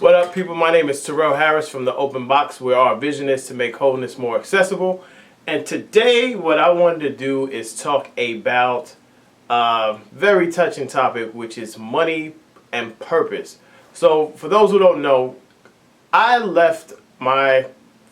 What up, people? My name is Terrell Harris from the Open Box, where our vision is to make wholeness more accessible. And today, what I wanted to do is talk about a very touching topic, which is money and purpose. So, for those who don't know, I left my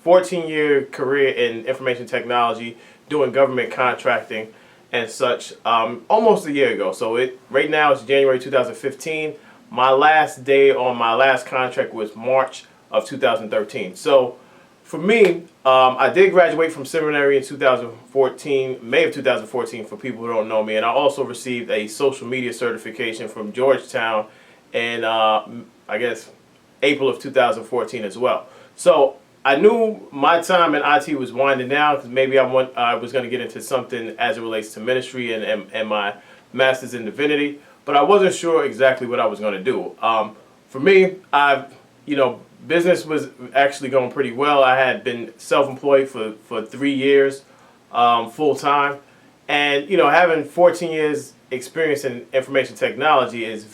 14-year career in information technology, doing government contracting and such, almost a year ago. So, right now it's January 2015. My last day on my last contract was March of 2013. So for me, I did graduate from seminary in 2014, May of 2014 for people who don't know me. And I also received a social media certification from Georgetown in, I guess, April of 2014 as well. So I knew my time in IT was winding down because maybe I was going to get into something as it relates to ministry and my master's in divinity. But I wasn't sure exactly what I was going to do. For me, business was actually going pretty well. I had been self-employed for 3 years, full time, and having 14 years experience in information technology is was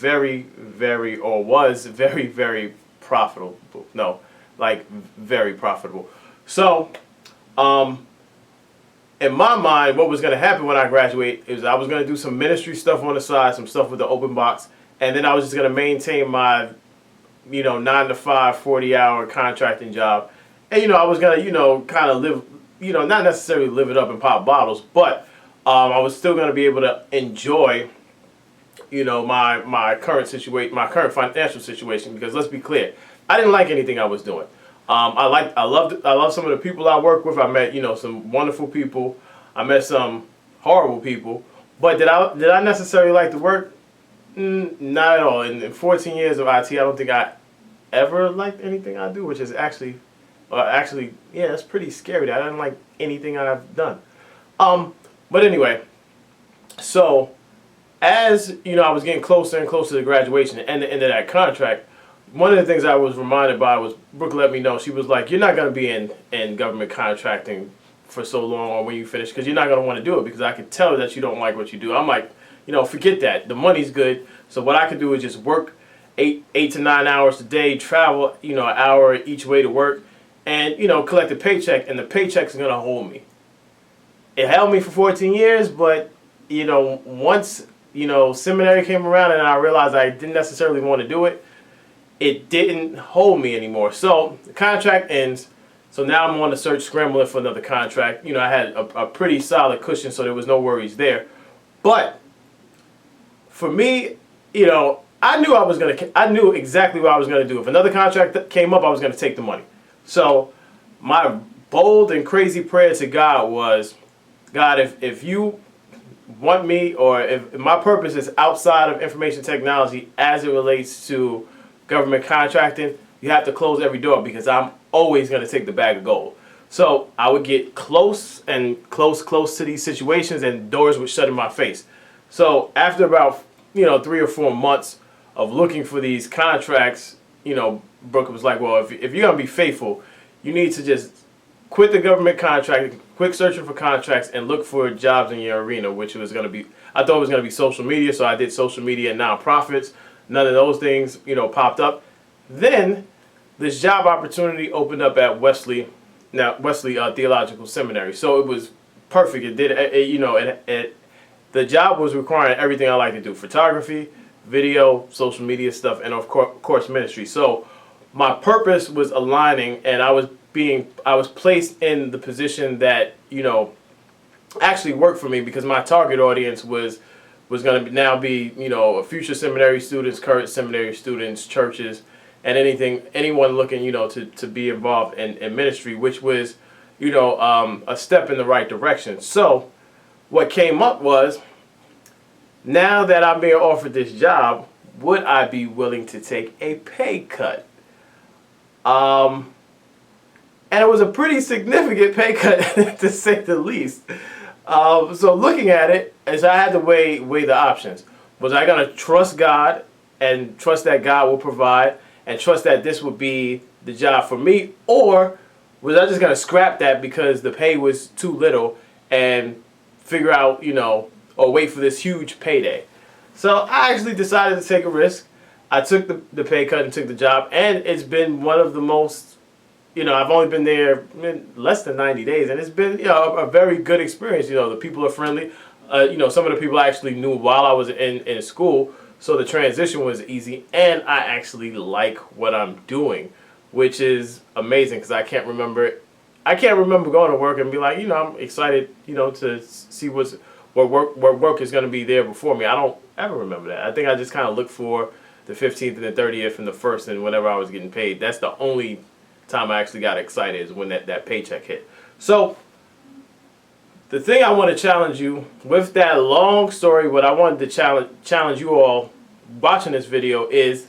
very, very profitable. No, like very profitable. So, in my mind, what was going to happen when I graduate is I was going to do some ministry stuff on the side, some stuff with the Open Box, and then I was just going to maintain my, 9 to 5, 40-hour contracting job. And, I was going to, kind of live, not necessarily live it up and pop bottles, but I was still going to be able to enjoy, my current situation, my current financial situation, because let's be clear, I didn't like anything I was doing. I love some of the people I work with. I met, some wonderful people. I met some horrible people. But did I necessarily like the work? Not at all. In 14 years of IT, I don't think I ever liked anything I do, which is actually, yeah, it's pretty scary. I didn't like anything I've done. But anyway, so as I was getting closer and closer to graduation and the end of that contract. One of the things I was reminded by was Brooke let me know. She was like, you're not going to be in government contracting for so long or when you finish because you're not going to want to do it because I could tell that you don't like what you do. I'm like, forget that. The money's good. So what I could do is just work 8 to 9 hours a day, travel, an hour each way to work and, collect a paycheck and the paycheck's going to hold me. It held me for 14 years, but, once, seminary came around and I realized I didn't necessarily want to do it, it didn't hold me anymore. So the contract ends. So now I'm on the search scrambling for another contract. I had a pretty solid cushion, so there was no worries there. But for me, I knew exactly what I was gonna do. If another contract came up, I was gonna take the money. So my bold and crazy prayer to God was, God, if you want me, or if my purpose is outside of information technology as it relates to government contracting, you have to close every door because I'm always going to take the bag of gold. So I would get close to these situations and doors would shut in my face. So after about 3 or 4 months of looking for these contracts, Brooke was like, well, if you're going to be faithful, you need to just quit the government contract, quit searching for contracts and look for jobs in your arena, which was going to be, I thought it was going to be social media. So I did social media and nonprofits. None of those things, popped up. Then this job opportunity opened up at Wesley Theological Seminary. So it was perfect. It did, the job was requiring everything I like to do: photography, video, social media stuff, and of course ministry. So my purpose was aligning, and I was placed in the position that actually worked for me because my target audience was going to now be, future seminary students, current seminary students, churches, and anyone looking, to be involved in ministry, which was, a step in the right direction. So what came up was, now that I'm being offered this job, would I be willing to take a pay cut? And it was a pretty significant pay cut, to say the least. So looking at it, as I had to weigh the options. Was I going to trust God and trust that God will provide and trust that this would be the job for me? Or was I just going to scrap that because the pay was too little and figure out, or wait for this huge payday? So I actually decided to take a risk. I took the pay cut and took the job, and it's been one of the most, I've only been there less than 90 days, and it's been, a very good experience. The people are friendly. Some of the people I actually knew while I was in school, so the transition was easy, and I actually like what I'm doing, which is amazing because I can't remember going to work and be like, I'm excited, to see what work is going to be there before me. I don't ever remember that. I think I just kind of look for the 15th and the 30th and the 1st and whenever I was getting paid. That's the only time I actually got excited, is when that paycheck hit. So the thing I want to challenge you with that long story, what I wanted to challenge you all watching this video is,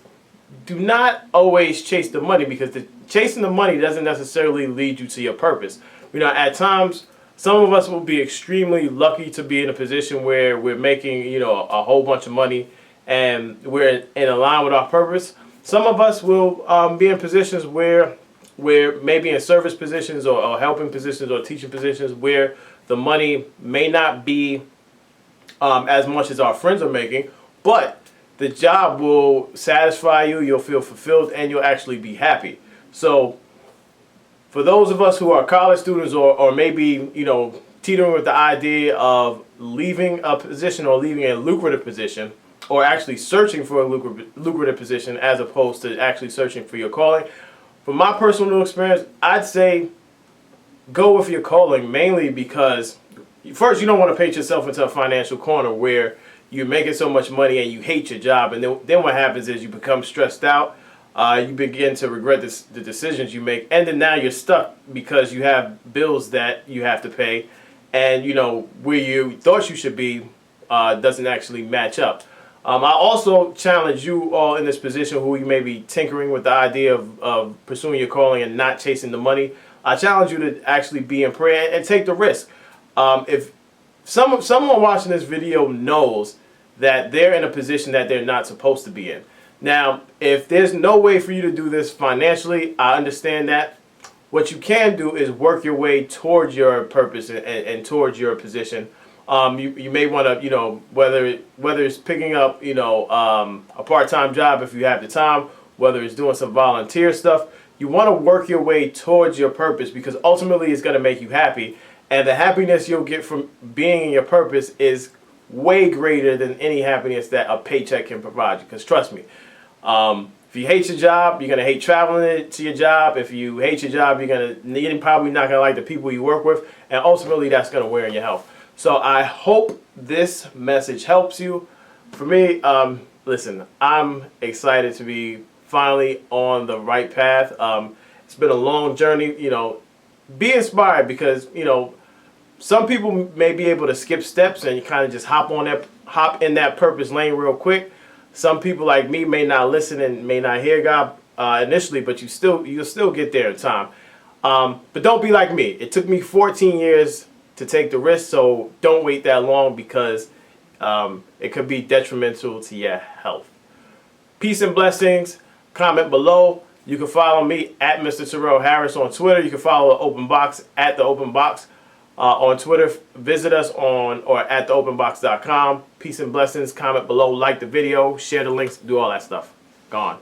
do not always chase the money, because chasing the money doesn't necessarily lead you to your purpose. At times, some of us will be extremely lucky to be in a position where we're making, a whole bunch of money and we're in line with our purpose. Some of us will be in positions where we're maybe in service positions or helping positions or teaching positions where the money may not be as much as our friends are making, but the job will satisfy you, you'll feel fulfilled, and you'll actually be happy. So for those of us who are college students or maybe, teetering with the idea of leaving a position or leaving a lucrative position, or actually searching for a lucrative position as opposed to actually searching for your calling, from my personal experience, I'd say go with your calling, mainly because first, you don't want to paint yourself into a financial corner where you're making so much money and you hate your job, and then what happens is you become stressed out, you begin to regret the decisions you make, and then now you're stuck because you have bills that you have to pay, and where you thought you should be doesn't actually match up. I also challenge you all in this position who you may be tinkering with the idea of pursuing your calling and not chasing the money. I challenge you to actually be in prayer and take the risk. If someone watching this video knows that they're in a position that they're not supposed to be in. Now, if there's no way for you to do this financially, I understand that. What you can do is work your way towards your purpose and towards your position. You may want to, whether it's picking up, a part-time job if you have the time, whether it's doing some volunteer stuff, you want to work your way towards your purpose, because ultimately it's going to make you happy. And the happiness you'll get from being in your purpose is way greater than any happiness that a paycheck can provide you. Because trust me, if you hate your job, you're going to hate traveling to your job. If you hate your job, you're probably not going to like the people you work with. And ultimately, that's going to wear on your health. So I hope this message helps you. For me, listen, I'm excited to be finally on the right path. It's been a long journey. Be inspired, because, some people may be able to skip steps and kind of just hop in that purpose lane real quick. Some people like me may not listen and may not hear God initially, but you'll still get there in time. But don't be like me. It took me 14 years to take the risk, so don't wait that long, because it could be detrimental to your health. Peace and blessings. Comment below. You can follow me at Mr. Terrell Harris on Twitter. You can follow the Open Box at the Open Box on Twitter. Visit us on or at theopenbox.com. Peace and blessings. Comment below. Like the video. Share the links. Do all that stuff. Gone.